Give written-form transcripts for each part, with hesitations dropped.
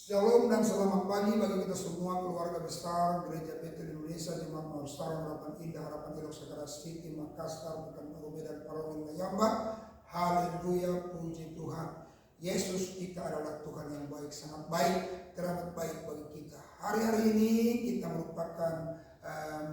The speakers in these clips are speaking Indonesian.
Shalom dan selamat pagi bagi kita semua keluarga besar Gereja Betel Indonesia, Jemaat Maustara, Harapan Indah, Harapan Elok Segara City, Makassar, Pekanbaru, Medan, Parawin, Mayamba. Haleluya, puji Tuhan. Yesus kita adalah Tuhan yang baik, sangat baik, teramat baik bagi kita. Hari-hari ini kita merupakan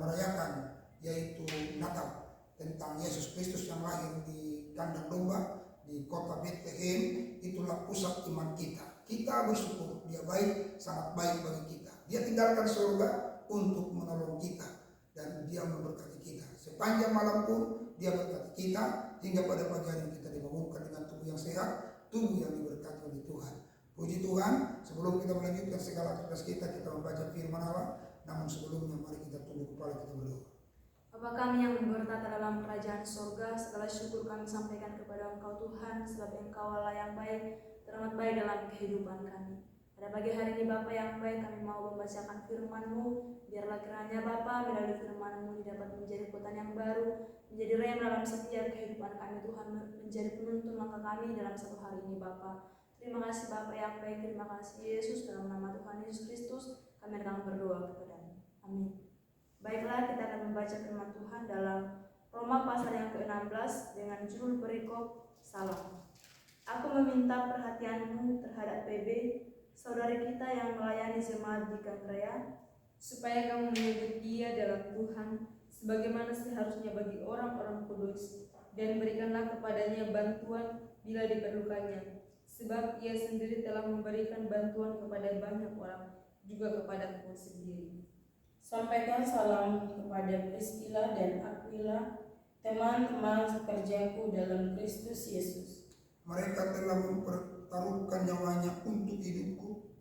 merayakan yaitu Natal, tentang Yesus Kristus yang lahir di kandang domba di kota Bethlehem. Itulah pusat iman kita. Kita bersyukur dia baik, sangat baik bagi kita. Dia tinggalkan surga untuk menolong kita dan dia memberkati kita. Sepanjang malam pun dia berkati kita hingga pada pagi hari kita dibangunkan dengan tubuh yang sehat, tubuh yang diberkati oleh Tuhan. Puji Tuhan. Sebelum kita melanjutkan segala aktivitas kita membaca firman Allah. Namun sebelumnya mari kita tunduk kepala kita berdoa. Bapa kami yang bertata dalam kerajaan surga, segala syukur kami sampaikan kepada Engkau Tuhan, sebab Engkau Allah yang baik, teramat baik dalam kehidupan kami. Pada pagi hari ini Bapa yang baik, kami mau membacakan firman-Mu. Biarlah kiranya Bapa melalui firman-Mu dapat menjadi kekuatan yang baru, menjadi rem dalam setiap kehidupan kami Tuhan, menjadi penuntun langkah kami dalam satu hari ini Bapa. Terima kasih Bapa yang baik, terima kasih Yesus, dalam nama Tuhan Yesus Kristus kami datang berdoa kepada-Mu. Amin. Baiklah, kita akan membaca firman Tuhan dalam Roma pasal yang ke-16 dengan judul perikop salam. Aku meminta perhatianmu terhadap PB, saudari kita yang melayani jemaat di Kangkrea, supaya kamu menyebut dia dalam Tuhan, sebagaimana seharusnya bagi orang-orang kudus, dan berikanlah kepadanya bantuan bila diperlukannya, sebab ia sendiri telah memberikan bantuan kepada banyak orang, juga kepadaku sendiri. Sampaikan salam kepada Priscilla dan Aquila, teman-teman sekerjaku dalam Kristus Yesus. Mereka telah mempertaruhkan nyawanya untuk hidupku.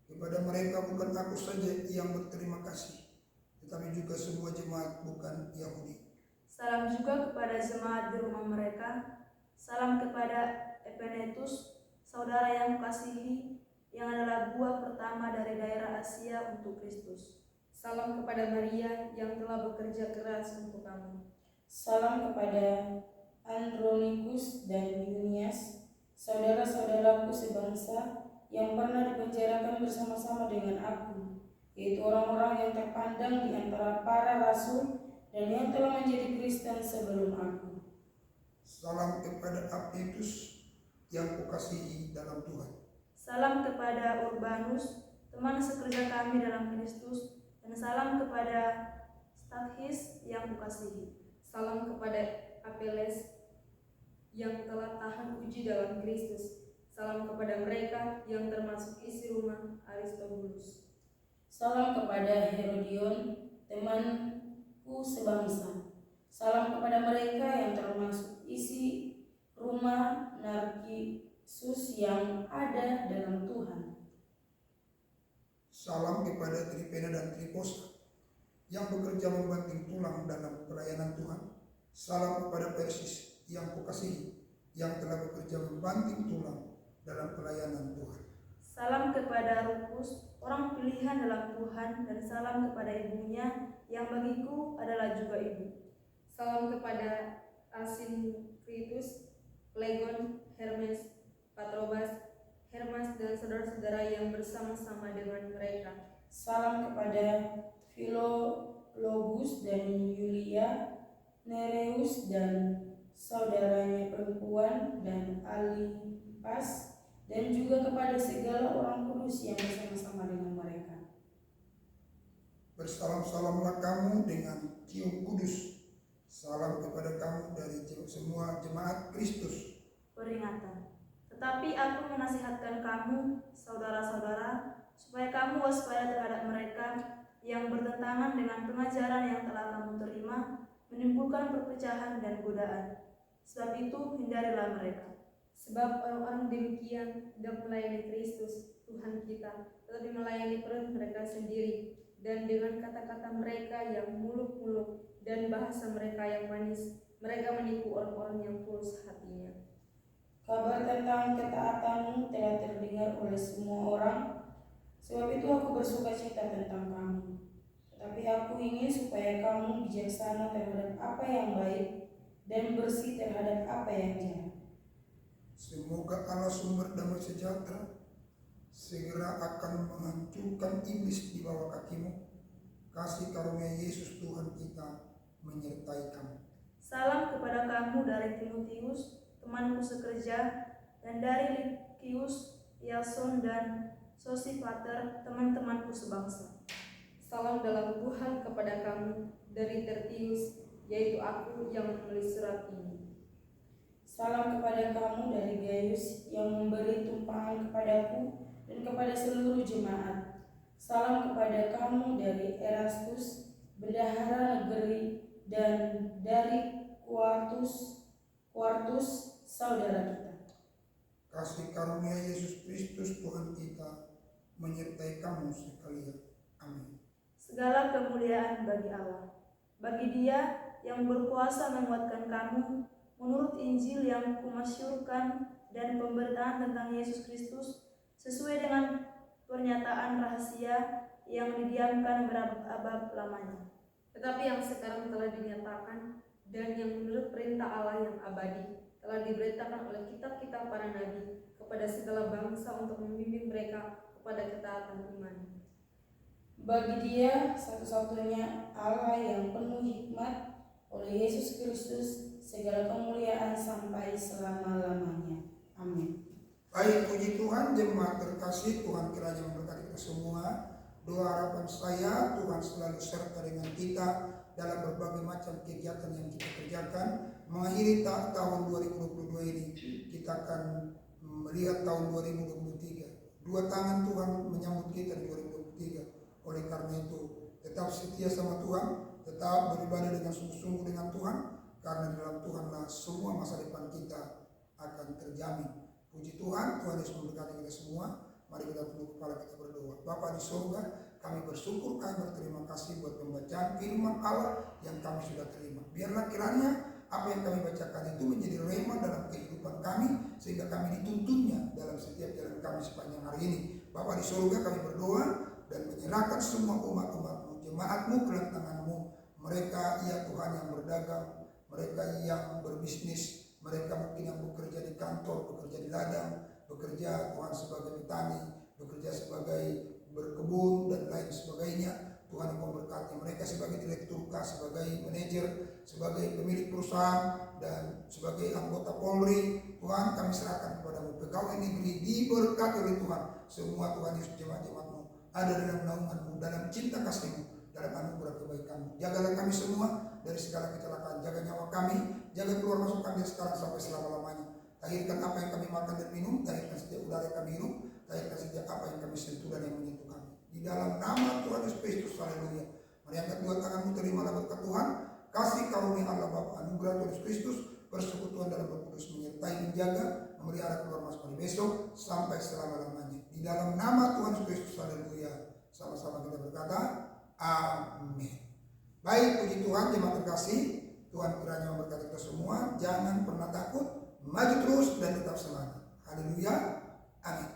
Kepada mereka bukan aku saja yang berterima kasih, tetapi juga semua jemaat bukan Yahudi. Salam juga kepada jemaat di rumah mereka. Salam kepada Epenetus, saudara yang kukasihi, yang adalah buah pertama dari daerah Asia untuk Kristus. Salam kepada Maria yang telah bekerja keras untuk kamu. Salam kepada Andronikus dan Yunias, saudara-saudaraku sebangsa yang pernah dipenjarakan bersama-sama dengan aku, yaitu orang-orang yang terpandang di antara para rasul dan yang telah menjadi Kristen sebelum aku. Salam kepada Aphitus yang kukasihi dalam Tuhan. Salam kepada Urbanus, teman sekerja kami dalam Kristus, dan salam kepada Stakhis yang kukasihi. Salam kepada Apeles yang telah tahan uji dalam Kristus. Salam kepada mereka yang termasuk isi rumah Aristobulus. Salam kepada Herodion, temanku sebangsa. Salam kepada mereka yang termasuk isi rumah Narkisus yang ada dalam Tuhan. Salam kepada Trifena dan Trifosa yang bekerja membanting tulang dalam pelayanan Tuhan. Salam kepada Persis yang kukasihi, yang telah bekerja membanting tulang dalam pelayanan Tuhan. Salam kepada Rufus, orang pilihan dalam Tuhan, dan salam kepada ibunya yang bagiku adalah juga ibu. Salam kepada Asinkritus, Plegon, Hermes, Patrobas, Hermas, dan saudara-saudara yang bersama-sama dengan mereka. Salam kepada Philologus dan Yulia, Nereus dan saudaranya perempuan, dan Alipas, dan juga kepada segala orang kudus yang bersama-sama dengan mereka. Bersalam-salamlah kamu dengan cium kudus. Salam kepada kamu dari semua jemaat Kristus. Peringatan. Tetapi aku menasihatkan kamu, saudara-saudara, supaya kamu waspada terhadap mereka yang bertentangan dengan pengajaran yang telah kamu terima, menimbulkan perpecahan dan godaan. Sebab itu hindarilah mereka. Sebab orang-orang demikian tidak melayani Kristus, Tuhan kita, tetapi melayani perut mereka sendiri, dan dengan kata-kata mereka yang muluk-muluk dan bahasa mereka yang manis, mereka menipu orang-orang yang tulus hatinya. Kabar tentang ketaatanmu telah terdengar oleh semua orang, sebab itu aku bersukacita tentang kamu. Tetapi aku ingin supaya kamu bijaksana terhadap apa yang baik dan bersih terhadap apa yang jahat. Semoga Allah sumber damai sejahtera segera akan menghancurkan iblis di bawah kakimu. Kasih karunia Yesus Tuhan kita menyertai kamu. Salam kepada kamu dari Timotius, temanku sekerja, dan dari Likius, Yason, dan Sosipater, teman-temanku sebangsa. Salam dalam Tuhan kepada kamu dari Tertius, yaitu aku yang menulis surat ini. Salam kepada kamu dari Gaius yang memberi tumpangan kepadaku dan kepada seluruh jemaat. Salam kepada kamu dari Erastus, bendahara negeri, dan dari Quartus, saudara kita. Kasih karunia Yesus Kristus Tuhan kita menyertai kamu sekalian. Amin. Segala kemuliaan bagi Allah, bagi Dia yang berkuasa menguatkan kamu menurut Injil yang kumasyurkan dan pemberitaan tentang Yesus Kristus sesuai dengan pernyataan rahasia yang didiamkan berabad lamanya, Tetapi yang sekarang telah dinyatakan dan yang menurut perintah Allah yang abadi telah diberitakan oleh kitab-kitab para nabi kepada segala bangsa untuk membimbing mereka kepada ketaatan iman. Bagi Dia satu-satunya Allah yang penuh hikmat, oleh Yesus Kristus segala kemuliaan sampai selama-lamanya. Amin. Baik, puji Tuhan, jemaat terkasih, Tuhan kiranya memberkati kita semua. Doa harapan saya, Tuhan selalu serta dengan kita dalam berbagai macam kegiatan yang kita kerjakan. Mengakhiri tahun 2022 ini, kita akan melihat tahun 2023. Dua tangan Tuhan menyambut kita di 2023. Oleh karena itu, tetap setia sama Tuhan, tetap beribadah dengan sungguh-sungguh dengan Tuhan, karena dalam Tuhanlah semua masa depan kita akan terjamin. Puji Tuhan, Tuhan Yesus memberkati kita semua. Mari kita tunduk kepala, kita berdoa. Bapa di surga, kami bersyukur, kami berterima kasih buat pembacaan firman Allah yang kami sudah terima. Biarlah kiranya apa yang kami bacakan itu menjadi rema dalam kehidupan kami, sehingga kami dituntunnya dalam setiap jalan kami sepanjang hari ini. Bapa di surga, kami berdoa dan menyerahkan semua umat-umat-Mu, jemaat-Mu ke dalam tangan-Mu. Mereka, ya Tuhan, yang berdagang, mereka yang berbisnis, mereka mungkin yang bekerja di kantor, bekerja di ladang, bekerja Tuhan sebagai petani, bekerja sebagai berkebun dan lain sebagainya. Tuhan yang memberkati mereka sebagai direktur K, sebagai manajer, sebagai pemilik perusahaan, dan sebagai anggota Polri. Tuhan, kami serahkan kepadamu. Pegawai negeri diberkati oleh Tuhan. Semua Tuhan Yesus, jemaat-jemaat-Mu ada dalam naungan-Mu, dalam cinta kasih-Mu, dalam anugerah kebaikan-Mu. Jagalah kami semua dari segala kecelakaan, jaga nyawa kami, jaga keluar masuk kami sekarang sampai selama-lamanya. Tahirkan apa yang kami makan dan minum, tahirkan setiap udara yang kami hirup, tahirkan setiap apa yang kami sentuh dan yang menyentuh kami. Di dalam nama Tuhan Yesus Kristus, haleluya. Mari angkat dua tanganmu, terimalah berkat Tuhan, kasih karunia Allah Bapa, anugerah Tuhan Yesus Kristus, persekutuan dalam Roh Kudus menyertai, menjaga, memelihara keluar masuk kami besok sampai selama-lamanya. Di dalam nama Tuhan Yesus Kristus, haleluya. Sama-sama kita berkata, amin. Baik, puji Tuhan, jemaat terkasih, Tuhan kiranya memberkati kita semua. Jangan pernah takut, maju terus dan tetap semangat. Haleluya, amin.